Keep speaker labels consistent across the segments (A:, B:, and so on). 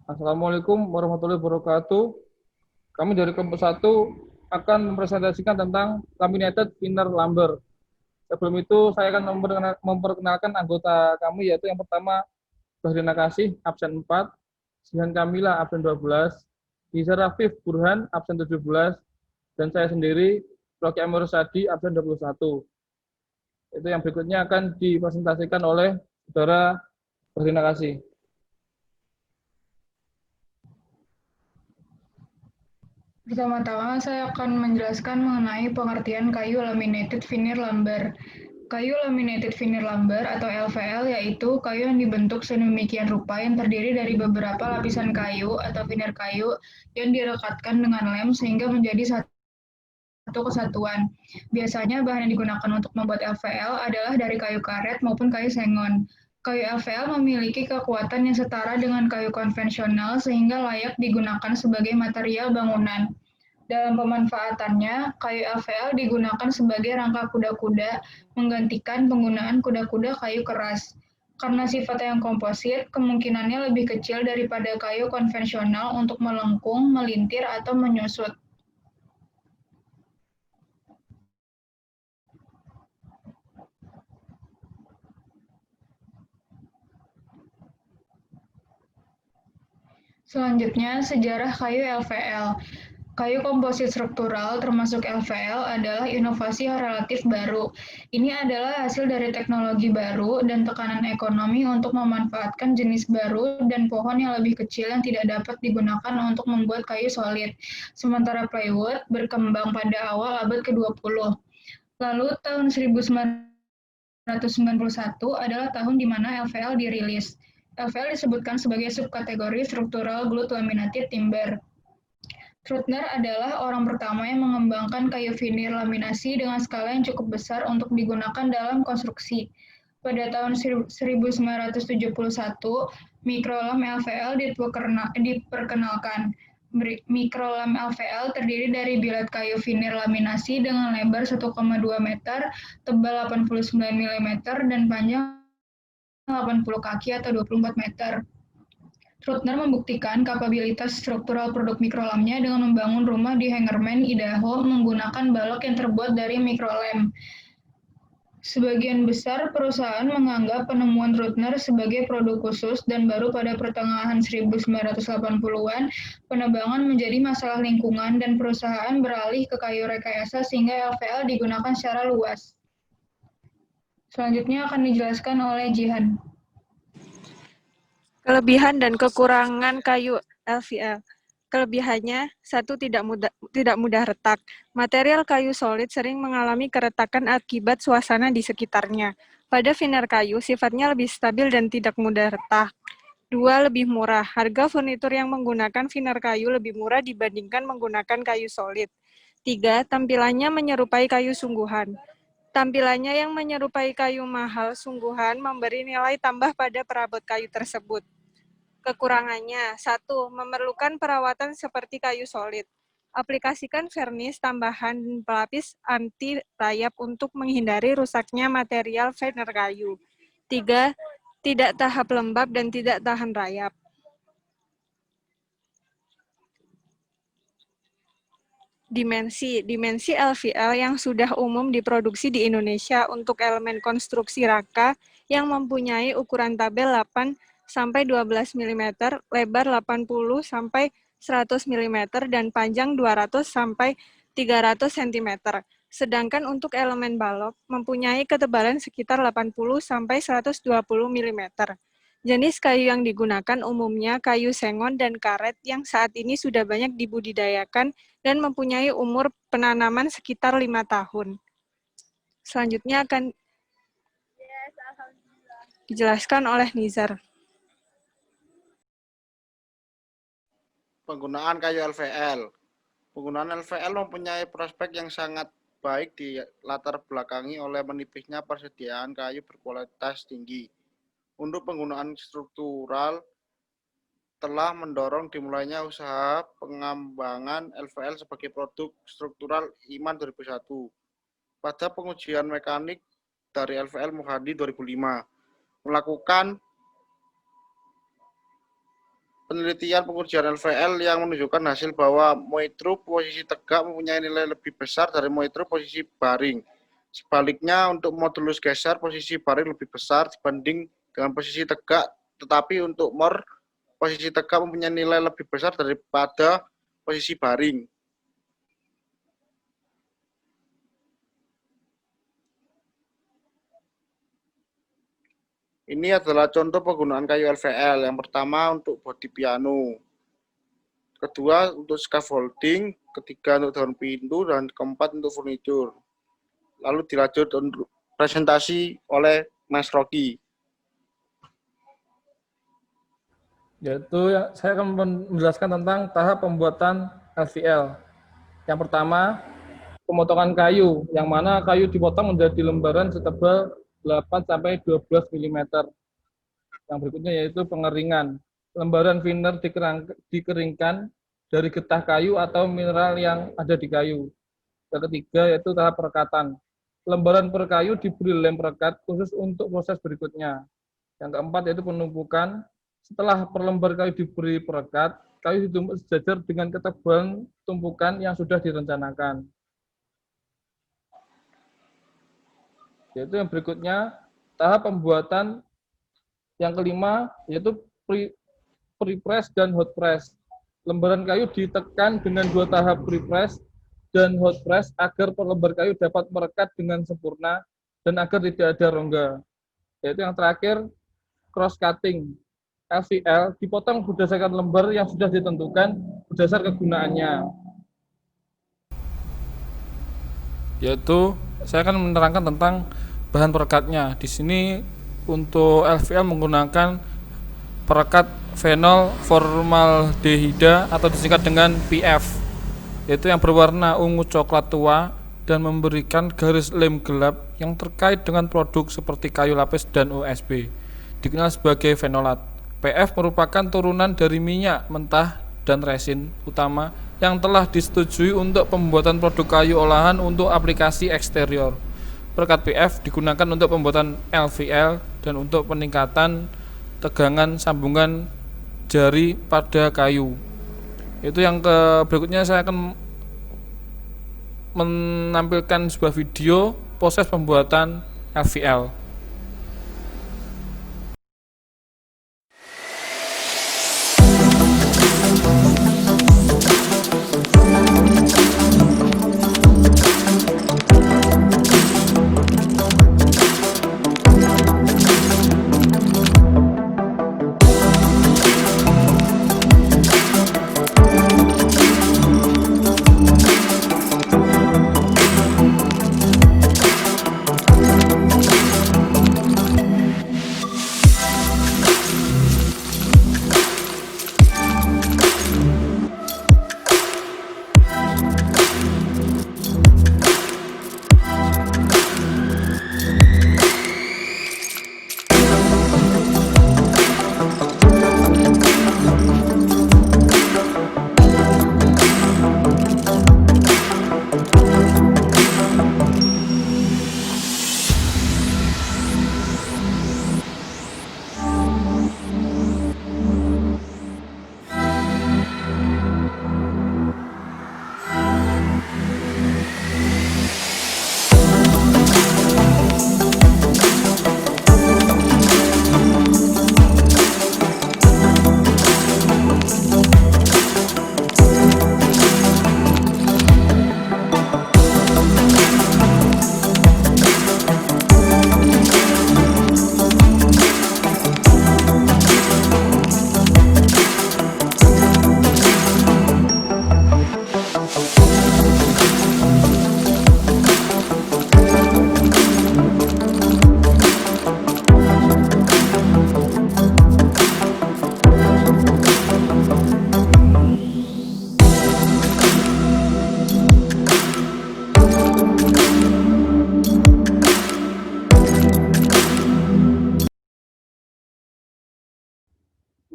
A: Assalamualaikum warahmatullahi wabarakatuh. Kami dari kelompok 1 akan mempresentasikan tentang laminated thinner lumber. Sebelum itu, saya akan memperkenalkan anggota kami, yaitu yang pertama, Bahrina Kasih, absen 4, Jihan Kamila, absen 12, Giza Rafif Burhan, absen 17, dan saya sendiri, Rocky Amir Sadi, absen 21. Itu yang berikutnya akan dipresentasikan oleh saudara Bahrina Kasih.
B: Pertama-tama saya akan menjelaskan mengenai pengertian kayu laminated veneer lumber. Kayu laminated veneer lumber atau LVL yaitu kayu yang dibentuk sedemikian rupa yang terdiri dari beberapa lapisan kayu atau veneer kayu yang direkatkan dengan lem sehingga menjadi satu kesatuan. Biasanya bahan yang digunakan untuk membuat LVL adalah dari kayu karet maupun kayu sengon. Kayu LVL memiliki kekuatan yang setara dengan kayu konvensional sehingga layak digunakan sebagai material bangunan. Dalam pemanfaatannya, kayu LVL digunakan sebagai rangka kuda-kuda, menggantikan penggunaan kuda-kuda kayu keras. Karena sifatnya yang komposit, kemungkinannya lebih kecil daripada kayu konvensional untuk melengkung, melintir, atau menyusut. Selanjutnya, sejarah kayu LVL. Kayu komposit struktural termasuk LVL adalah inovasi relatif baru. Ini adalah hasil dari teknologi baru dan tekanan ekonomi untuk memanfaatkan jenis baru dan pohon yang lebih kecil yang tidak dapat digunakan untuk membuat kayu solid. Sementara plywood berkembang pada awal abad ke-20. Lalu tahun 1991 adalah tahun di mana LVL dirilis. LVL disebutkan sebagai subkategori struktural glued laminated timber. Trutner adalah orang pertama yang mengembangkan kayu vinil laminasi dengan skala yang cukup besar untuk digunakan dalam konstruksi. Pada tahun 1971, mikrolam LVL diperkenalkan. Mikrolam LVL terdiri dari bilat kayu vinil laminasi dengan lebar 1,2 meter, tebal 89 mm, dan panjang 80 kaki atau 24 meter. Trutner membuktikan kapabilitas struktural produk mikrolamnya dengan membangun rumah di Hangerman, Idaho menggunakan balok yang terbuat dari mikrolem. Sebagian besar perusahaan menganggap penemuan Trutner sebagai produk khusus dan baru pada pertengahan 1980-an, penebangan menjadi masalah lingkungan dan perusahaan beralih ke kayu rekayasa sehingga LVL digunakan secara luas. Selanjutnya akan dijelaskan oleh Jihan.
C: Kelebihan dan kekurangan kayu LVL. Kelebihannya, satu, tidak mudah retak. Material kayu solid sering mengalami keretakan akibat suasana di sekitarnya. Pada veneer kayu, sifatnya lebih stabil dan tidak mudah retak. Dua, lebih murah. Harga furnitur yang menggunakan veneer kayu lebih murah dibandingkan menggunakan kayu solid. Tiga, tampilannya menyerupai kayu sungguhan. Tampilannya yang menyerupai kayu mahal sungguhan memberi nilai tambah pada perabot kayu tersebut. Kekurangannya, satu, memerlukan perawatan seperti kayu solid. Aplikasikan vernis tambahan pelapis anti rayap untuk menghindari rusaknya material veneer kayu. Tiga, tidak tahap lembab dan tidak tahan rayap. Dimensi LVL yang sudah umum diproduksi di Indonesia untuk elemen konstruksi rangka yang mempunyai ukuran tabel 8 sampai 12 mm, lebar 80 sampai 100 mm dan panjang 200 sampai 300 cm. Sedangkan untuk elemen balok mempunyai ketebalan sekitar 80 sampai 120 mm. Jenis kayu yang digunakan umumnya kayu sengon dan karet yang saat ini sudah banyak dibudidayakan dan mempunyai umur penanaman sekitar 5 tahun. Selanjutnya akan dijelaskan oleh Nizar.
D: Penggunaan kayu LVL. Penggunaan LVL mempunyai prospek yang sangat baik di latar belakangi oleh menipisnya persediaan kayu berkualitas tinggi. Untuk penggunaan struktural telah mendorong dimulainya usaha pengembangan LVL sebagai produk struktural IMAN 2001. Pada pengujian mekanik dari LVL Muhadi 2005, melakukan penelitian pengujian LVL yang menunjukkan hasil bahwa Moitru posisi tegak mempunyai nilai lebih besar dari Moitru posisi baring. Sebaliknya, untuk modulus geser, posisi baring lebih besar dibanding dengan posisi tegak, tetapi untuk MOR, posisi tegak mempunyai nilai lebih besar daripada posisi baring. Ini adalah contoh penggunaan kayu LVL. Yang pertama untuk bodi piano, kedua untuk scaffolding, ketiga untuk daun pintu, dan keempat untuk furniture. Lalu dilanjut untuk presentasi oleh Mas Rocky.
A: Yaitu saya akan menjelaskan tentang tahap pembuatan LVL. Yang pertama, pemotongan kayu, yang mana kayu dipotong menjadi lembaran setebal 8-12 mm. Yang berikutnya yaitu pengeringan. Lembaran thinner dikeringkan dari getah kayu atau mineral yang ada di kayu. Yang ketiga yaitu tahap perekatan. Lembaran per kayu diberi lem perekat khusus untuk proses berikutnya. Yang keempat yaitu penumpukan. Setelah per lembar kayu diberi perekat, kayu ditumpuk sejajar dengan ketebalan tumpukan yang sudah direncanakan. Yaitu yang berikutnya, tahap pembuatan yang kelima, yaitu pre-press dan hot press. Lembaran kayu ditekan dengan dua tahap pre-press dan hot press agar per lembar kayu dapat merekat dengan sempurna dan agar tidak ada rongga. Yaitu yang terakhir, cross cutting. LVL dipotong berdasarkan lembar yang sudah ditentukan berdasar kegunaannya. Yaitu saya akan menerangkan tentang bahan perekatnya. Di sini untuk LVL menggunakan perekat fenol formaldehida atau disingkat dengan PF, yaitu yang berwarna ungu coklat tua dan memberikan garis lem gelap yang terkait dengan produk seperti kayu lapis dan USB. Dikenal sebagai fenolat. PF merupakan turunan dari minyak mentah dan resin utama yang telah disetujui untuk pembuatan produk kayu olahan untuk aplikasi eksterior. Perekat PF digunakan untuk pembuatan LVL dan untuk peningkatan tegangan sambungan jari pada kayu. Itu yang berikutnya saya akan menampilkan sebuah video proses pembuatan LVL.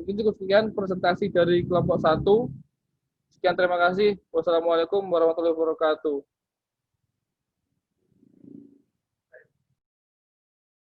A: Mungkin cukup sekian presentasi dari kelompok 1. Sekian, terima kasih. Wassalamualaikum warahmatullahi wabarakatuh.